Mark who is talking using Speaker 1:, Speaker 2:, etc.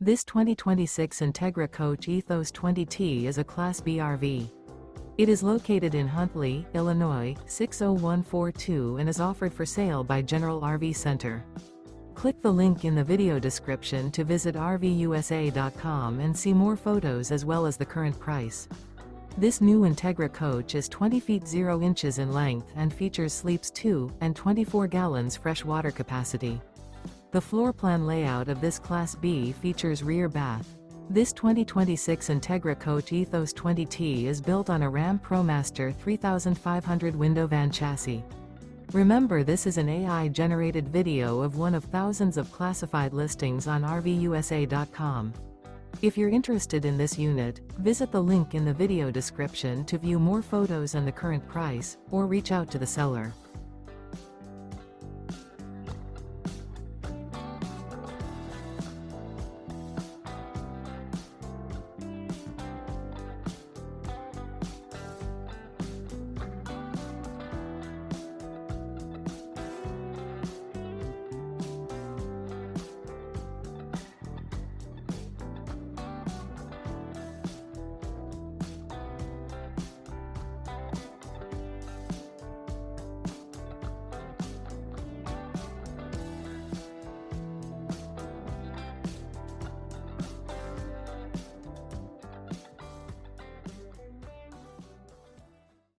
Speaker 1: This 2026 Entegra Coach Ethos 20T is a Class B RV. It is located in Huntley, Illinois, 60142 and is offered for sale by General RV Center. Click the link in the video description to visit RVUSA.com and see more photos as well as the current price. This new Entegra Coach is 20 feet 0 inches in length and features sleeps 2 and 24 gallons fresh water capacity. The floor plan layout of this Class B features rear bath. This 2026 Entegra Coach Ethos 20T is built on a RAM ProMaster 3500 window van chassis. Remember, this is an AI-generated video of one of thousands of classified listings on RVUSA.com. If you're interested in this unit, visit the link in the video description to view more photos and the current price, or reach out to the seller.